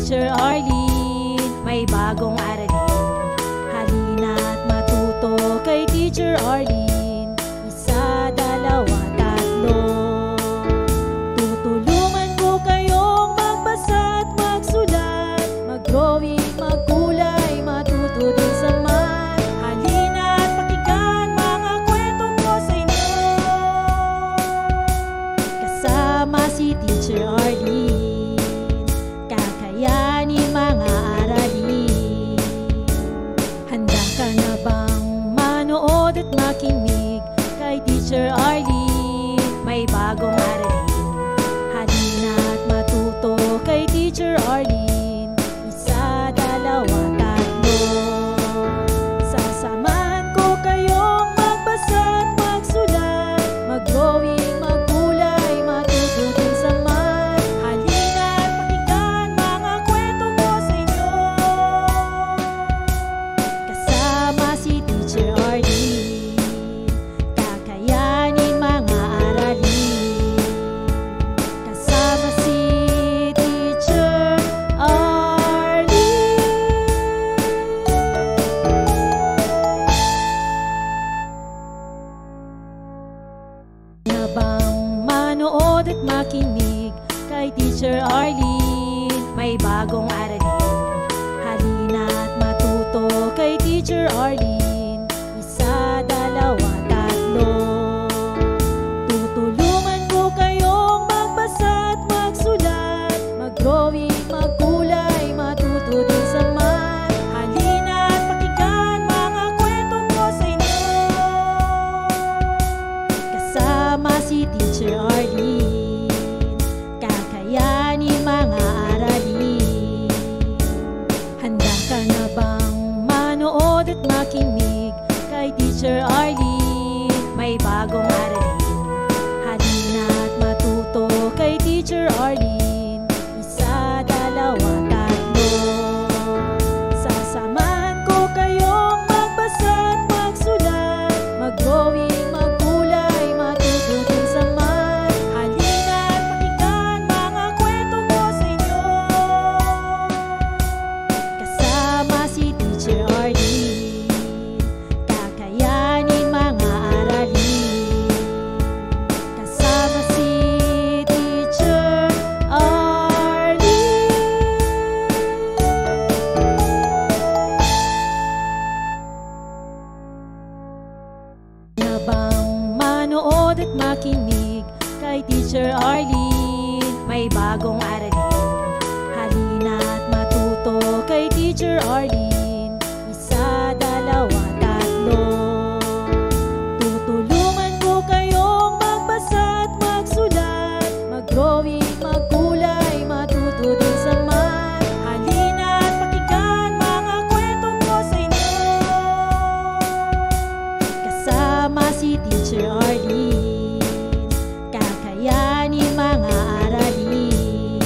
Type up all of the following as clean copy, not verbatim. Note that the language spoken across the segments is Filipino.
Teacher Arlene, may bagong aralin. Halina't matuto kay Teacher Arlene. Isa, dalawa, tatlo. Tutulungan ko kayong magbasa at magsulat, mag-drawing, magkulay, matuto din sa math. Halina't pakinggan mga kwento ko sa inyo. Kasama si Teacher Arlene, kakayanin mga aralin. Handa ka na bang manood at makinig kay Teacher Arlene? May bagong aralin. Halina't matuto kay Teacher Arlene. Isa, dalawa, tatlo. Sasamahan ko kayong magbasa at magsulat, mag-drawing, magkulay, matuto din sa math. Halina't pakinggan mga kwento ko sa inyo. Kasama si Teacher Arlene, kakayanin mga aralin. Kasama si Teacher Arlene. Na bang manood at makinig kay Teacher Arlene? May bagong aralin. Halina't matuto kay Teacher Arlene. Isa, dalawa, tatlo. Tutulungan ko kayong magbasa at magsulat, mag-drawing, magkulay, matuto din sa math. Halina't pakinggan mga kwento ko sa inyo. Kasama si Teacher Arlene, kakayanin mga aralin. Handa ka na bang manood at makinig kay Teacher Arlene? May bagong aralin. Halina't matuto kay Teacher Arlene. Isa, dalawa, tatlo. Sasamahan ko kayong magbasa at magsulat, mag-drawing, magkulay, matuto din sa math. Halina't pakinggan mga kwento ko sa inyo. Kasama si Teacher Arlene, kakayanin mga aralin. Kasama si Teacher Arlene. Na bang manood at makinig kay Teacher Arlene? May bagong aralin. Halina't matuto kay Teacher Arlene. Isa, dalawa, tatlo. Tutulungan ko kayong magbasa at magsulat, mag-drawing, magkulay, matuto din sa math. Halina't pakinggan mga kwento ko sa inyo. Kasama si Teacher Arlene, kakayanin mga aralin.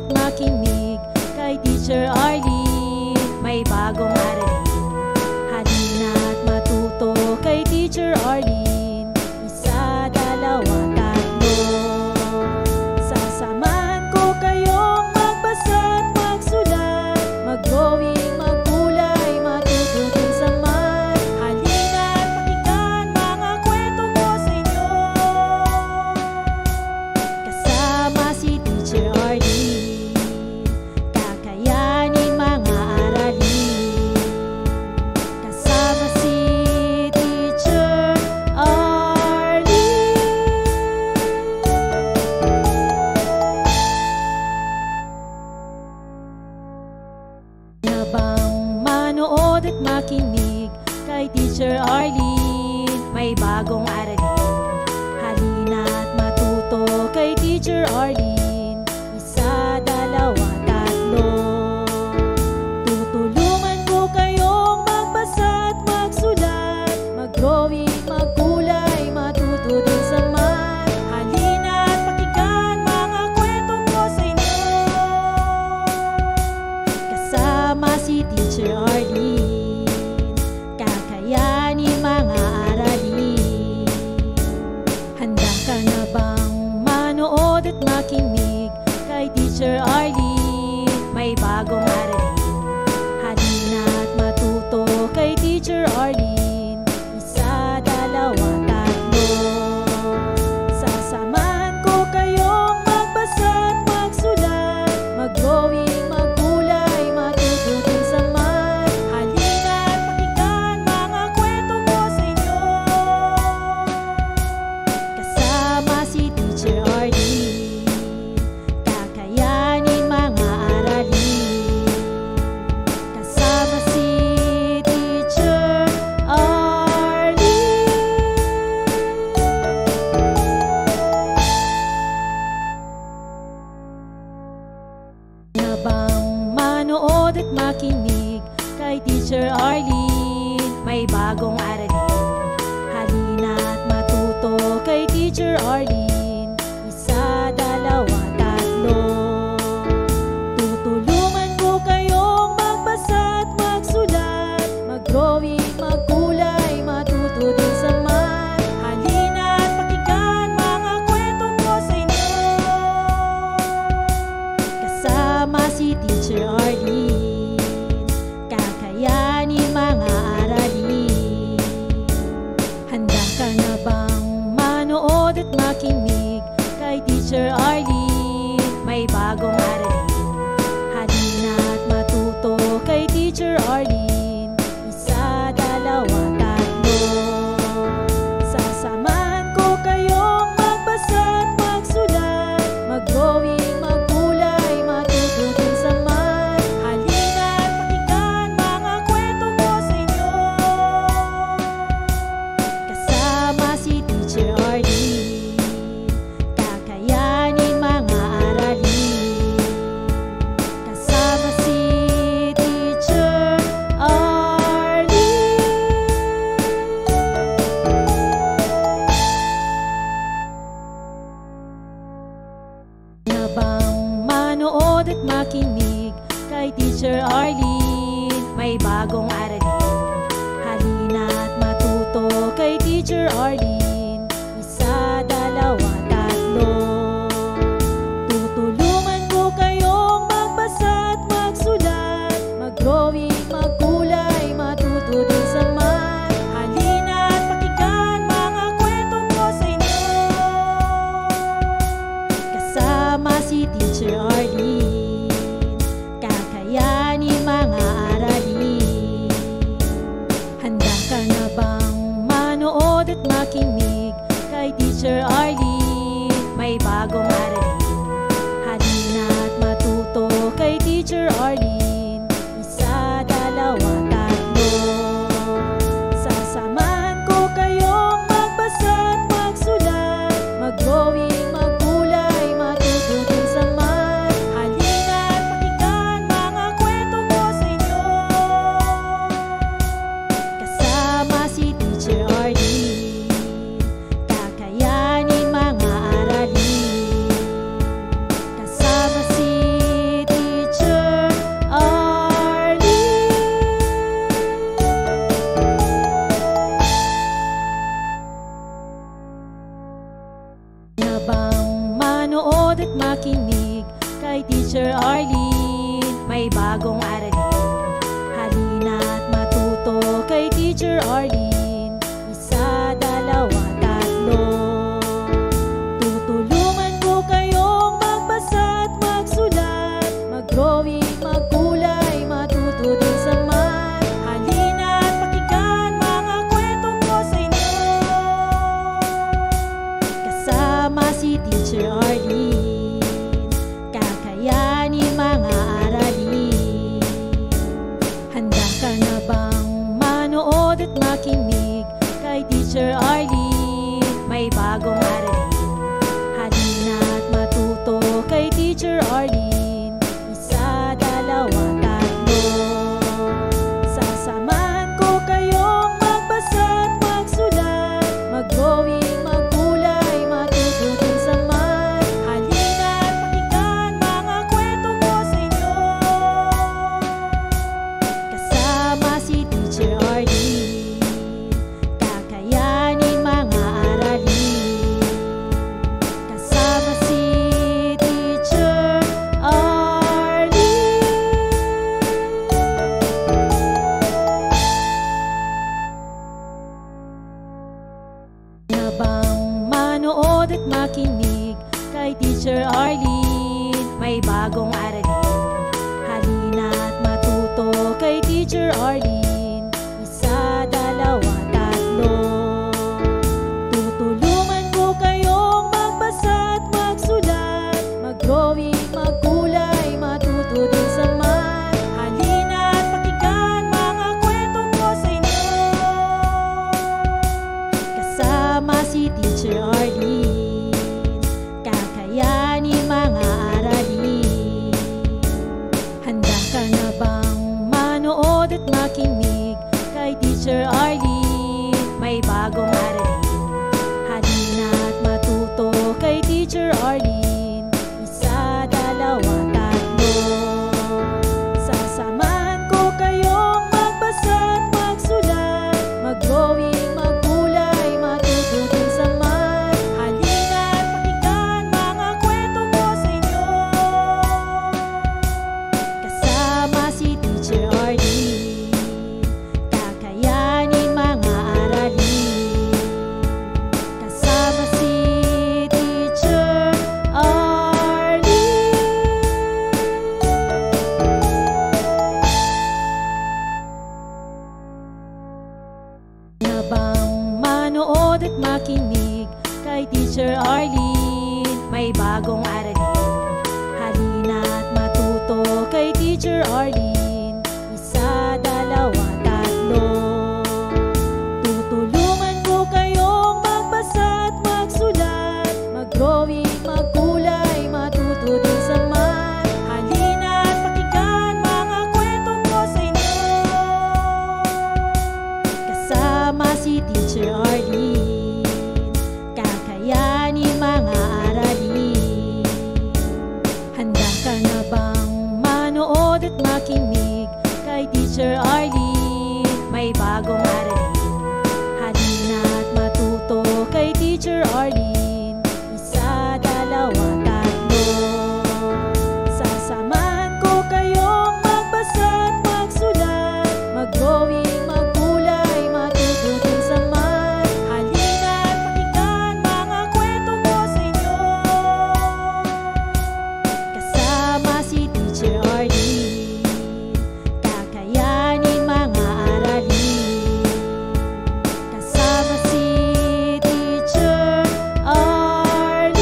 at makinig kay Teacher Arlene. May bagong aralin, halina't matuto kay Teacher Arlene. Isa, dalawa, tatlo. Sasamahan ko kayong magbasa at magsulat, mag-drawing, magkulay, matutunan sa math. Halina't pakinggan mga kwento ko sa inyo, kasama si Teacher Arlene. Kakayanin mga aralin, kasama si Teacher Arlene. Habang manood at makinig kay Teacher Arlene, may bagong aralin, halina't matuto kay Teacher Arlene. Isa, dalawa, tatlo. Tutulungan ko kayong magbasa at magsulat, mag-drawing, magkulay, matuto din sa math. Halina't pakinggan mga kwento ko sa inyo, kasama si Teacher Arlene. Kakayanin mga aralin. Handa ka na bang manood at makinig kay Teacher Arlene? May bagong aralin, halina't matuto kay Teacher Arlene. Isa, dalawa, tatlo. Sasamahan ko kayong magbasa at magsulat, mag-drawing, magkulay, matutunan sa math. Halina't pakinggan mga kwento ko sa inyo, kasama si Teacher Arlene. Kakayanin mga aralin, kasama si Teacher Arlene. Habang manood at makinig kay Teacher Arlene, may bagong aralin, halina't matuto kay Teacher Arlene. Isa, dalawa, tatlo. Tutulungan ko kayong magbasa at magsulat, mag-drawing, magkulay, matuto din sa math. Halina't pakinggan mga kwento ko sa inyo, kasama si Teacher Arlene. Kakayanin mga aralin. Handa ka na bang manood at makinig kay Teacher Arlene? May bagong aralin, halina't matuto kay Teacher Arlene. Isa, dalawa, tatlo. Sasamahan ko kayong magbasa at magsulat, mag-drawing, magkulay, matutunan sa math. Halina't pakinggan mga kwento ko sa inyo, kasama si Teacher Arlene. Kakayanin mga aralin, kasama si Teacher Arlene. Habang manood at makinig kay Teacher Arlene, may bagong aralin, halina't matuto kay Teacher Arlene. Isa, dalawa, tatlo. Tutulungan ko kayong magbasa at magsulat, mag-drawing, magkulay, matuto din sa math. Halina't pakinggan mga kwento ko sa inyo, kasama si Teacher Arlene. Kakayanin mga aralin. Handa ka na bang manood at makinig kay Teacher Arlene? May bagong aralin, halina't matuto kay Teacher Arlene. Isa, dalawa, tatlo. Sasamahan ko kayong magbasa at magsulat, mag-drawing, magkulay, matutunan sa math. Halina't pakinggan mga kwento ko sa inyo, kasama si Teacher Arlene. Kakayanin mga aralin. manood at makinig kay Teacher Arlene. May bagong aralin, halina't matuto kay Teacher Arlene. Isa, dalawa, tatlo. Tutulungan ko kayong magbasa at magsulat, mag-drawing, magkulay, matuto din sa math. Halina't pakinggan mga kwento ko sa inyo, kasama si Teacher Arlene. Kakayanin mga aralin. Handa ka na bang manood at makinig kay Teacher Arlene? May bagong aralin, halina't matuto kay Teacher Arlene. Isa, dalawa, tatlo. Sasamahan ko kayong magbasa at magsulat, mag-drawing, magkulay, matuto din sa math. Halina't pakinggan mga kwento ko sa inyo, kasama si Teacher Arlene. Kakayanin mga aralin, kasama si Teacher Arlene. Na bang manood at makinig kay Teacher Arlene? May bagong aralin, halina't matuto kay Teacher Arlene. Isa, dalawa, tatlo. Tutulungan ko kayong magbasa at magsulat, mag-drawing, magkulay, matuto din sa math. Halina't pakinggan mga kwento ko sa inyo, kasama si Teacher Arlene. Kakayanin mga aralin. Handa ka na bang manood at makinig kay Teacher Arlene? May bagong aralin, halina't matuto kay Teacher Arlene. Isa, dalawa, tatlo. Sasamahan ko kayong magbasa at magsulat, mag-drawing, magkulay, matuto din sa math. Halina't pakinggan mga kwento ko sa inyo, kasama si Teacher Arlene. Kakayanin mga aralin, kasama si Teacher Arlene. Na bang manood at makinig kay Teacher Arlene? May bagong aralin, halina't matuto kay Teacher Arlene. Isa, dalawa, tatlo. Tutulungan ko kayong magbasa at magsulat, mag-drawing, magkulay, matuto din sa math. Halina't pakinggan mga kwento ko sa inyo, kasama si Teacher Arlene. Kakayanin mga aralin. Handa ka na bang manood at makinig kay Teacher Arlene? May bagong aralin, halina't matuto kay Teacher Arlene. Isa, dalawa, tatlo. Sasamahan ko kayong magbasa at magsulat, mag-drawing, magkulay, matuto din sa math. Halina't pakinggan mga kwento ko sa inyo, kasama si Teacher Arlene. Kakayanin mga aralin, kasama si Teacher Arlene.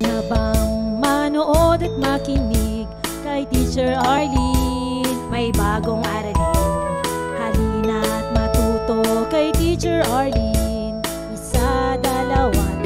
Na bang manood at makinig kay Teacher Arlene? May bagong aralin, halina't matuto kay Teacher Arlene.